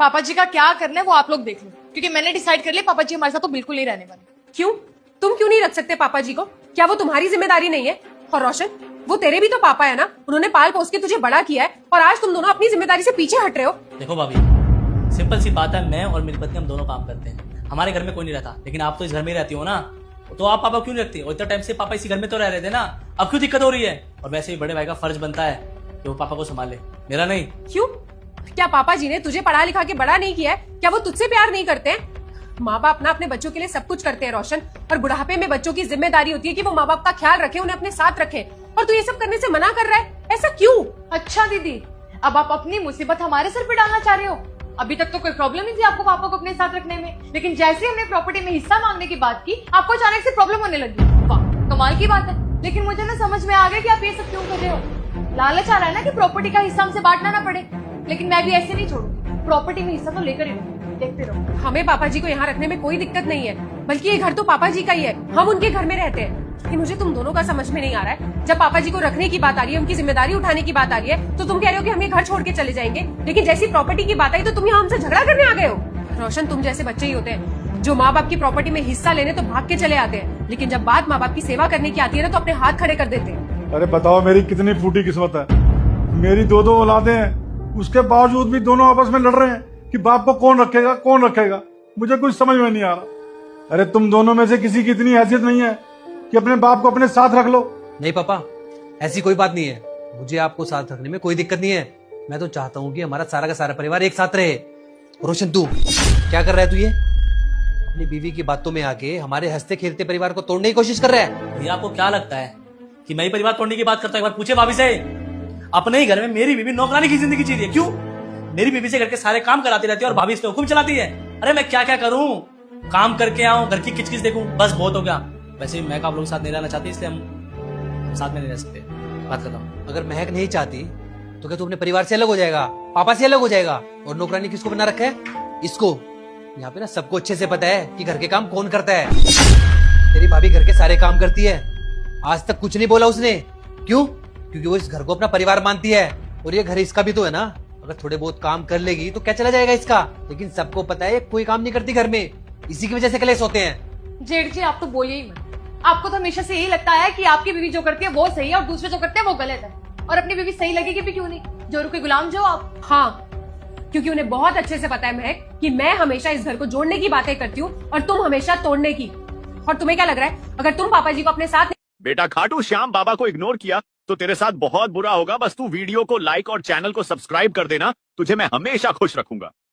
पापा जी का क्या करना है वो आप लोग देख लो, क्योंकि मैंने डिसाइड कर लिया पापा जी हमारे साथ तो बिल्कुल नहीं रहने वाले। क्यों? तुम क्यों नहीं रख सकते पापा जी को? क्या वो तुम्हारी जिम्मेदारी नहीं है? और रोशन, वो तेरे भी तो पापा है ना, उन्होंने पाल पोस के तुझे बड़ा किया है और आज तुम दोनों अपनी जिम्मेदारी से पीछे हट रहे हो। देखो भाभी, सिंपल सी बात है, मैं और मेरी पत्नी हम दोनों काम करते हैं, हमारे घर में कोई नहीं रहता, लेकिन आप तो इस घर में ही रहती हो ना, तो आप पापा क्यों नहीं रखती? और इतना टाइम से पापा इसी घर में तो रह रहे थे ना, अब क्यों दिक्कत हो रही है? और वैसे ही बड़े भाई का फर्ज बनता है कि वो पापा को संभाले, मेरा नहीं। क्यों? क्या पापा जी ने तुझे पढ़ा लिखा के बड़ा नहीं किया है? क्या वो तुझसे प्यार नहीं करते हैं? माँ बाप ना अपने बच्चों के लिए सब कुछ करते हैं रोशन, और बुढ़ापे में बच्चों की जिम्मेदारी होती है कि वो माँ बाप का ख्याल रखे, उन्हें अपने साथ रखे, और तू ये सब करने से मना कर रहा है, ऐसा क्यों? अच्छा दीदी, अब आप अपनी मुसीबत हमारे सर पे डालना चाह रहे हो? अभी तक तो कोई प्रॉब्लम नहीं थी आपको पापा को अपने साथ रखने में, लेकिन जैसे हमने प्रॉपर्टी में हिस्सा मांगने की बात की, आपको अचानक से प्रॉब्लम होने लगी। वाह, कमाल की बात है। लेकिन मुझे ना समझ में आ गया कि आप ये सब क्यों कर रहे हो। लालच आ रहा है ना कि प्रॉपर्टी का हिस्सा हमसे बांटना ना पड़े, लेकिन मैं भी ऐसे नहीं छोड़ूंगी, प्रॉपर्टी में हिस्सा तो लेकर ही रहूंगी। देखते रहो। हमें पापा जी को यहाँ रखने में कोई दिक्कत नहीं है, बल्कि ये घर तो पापा जी का ही है, हम उनके घर में रहते हैं। लेकिन मुझे तुम दोनों का समझ में नहीं आ रहा है, जब पापा जी को रखने की बात आ रही है, उनकी जिम्मेदारी उठाने की बात आ रही है, तो तुम कह रहे हो कि हम ये घर छोड़ के चले जाएंगे, लेकिन जैसी प्रॉपर्टी की बात आई तो तुम यहाँ हमसे झगड़ा करने आ गए हो। रोशन, तुम जैसे बच्चे ही होते हैं जो माँ बाप की प्रॉपर्टी में हिस्सा लेने तो भाग के चले आते हैं, लेकिन जब बात माँ बाप की सेवा करने की आती है ना, तो अपने हाथ खड़े कर देते हैं। अरे बताओ, मेरी कितनी फूटी किस्मत है। मेरी दो दो औलादे हैं, उसके बावजूद भी दोनों आपस में लड़ रहे हैं कि बाप को कौन रखेगा कौन रखेगा। मुझे कुछ समझ में नहीं आ रहा। अरे तुम दोनों में से किसी की इतनी हैसियत नहीं है कि अपने बाप को अपने साथ रख लो? नहीं पापा, ऐसी कोई बात नहीं है, मुझे आपको साथ रखने में कोई दिक्कत नहीं है। मैं तो चाहता हूँ कि हमारा सारा का सारा परिवार एक साथ रहे। रोशन, तू क्या कर रहा है? तू ये अपनी बीवी की बातों में आके हमारे हंसते खेलते परिवार को तोड़ने की कोशिश कर रहा है। भैया, आपको क्या लगता है कि मैं ही परिवार तोड़ने की बात करता हूँ? एक बार पूछे भाभी से। अपने ही घर में मेरी बीवी नौकरानी की जिंदगी जी रही है। क्यों? मेरी बीवी से घर के सारे काम कराती रहती है और भाभी इस पे हुक्म चलाती है। अरे मैं क्या क्या करूं? काम करके आऊं, घर की किचकिच देखूं, बस बहुत हो गया। वैसे भी महक आप लोग साथ नहीं रहना चाहती, इसलिए हम साथ में नहीं रह सकते। बात करता हूँ। अगर महक नहीं चाहती तो क्या तू अपने परिवार से अलग हो जाएगा, पापा से अलग हो जाएगा? और नौकरानी किसको बना रखा है? इसको। यहाँ पे ना सबको अच्छे से पता है कि घर के काम कौन करता है। तेरी भाभी घर के सारे काम करती है, आज तक कुछ नहीं बोला उसने। क्यों? क्योंकि वो इस घर को अपना परिवार मानती है, और ये घर इसका भी तो है ना। अगर थोड़े बहुत काम कर लेगी तो क्या चला जाएगा इसका? लेकिन सबको पता है कोई काम नहीं करती घर में, इसी की वजह से कलेश होते हैं। जेठ जी, आप तो बोलिए ही मत। आपको तो हमेशा से यही लगता है कि आपकी बीवी जो करती है वो सही है और दूसरे जो करते हैं वो गलत है, और अपनी बीवी सही लगेगी भी क्यों नहीं? जोरू के गुलाम जो आप। हाँ, क्योंकि उन्हें बहुत अच्छे से पता है महक कि मैं हमेशा इस घर को जोड़ने की बातें करती हूँ और तुम हमेशा तोड़ने की। और तुम्हें क्या लग रहा है, अगर तुम पापा जी को अपने साथ बेटा खाटू श्याम बाबा को इग्नोर किया तो तेरे साथ बहुत बुरा होगा। बस तू वीडियो को लाइक और चैनल को सब्सक्राइब कर देना, तुझे मैं हमेशा खुश रखूंगा।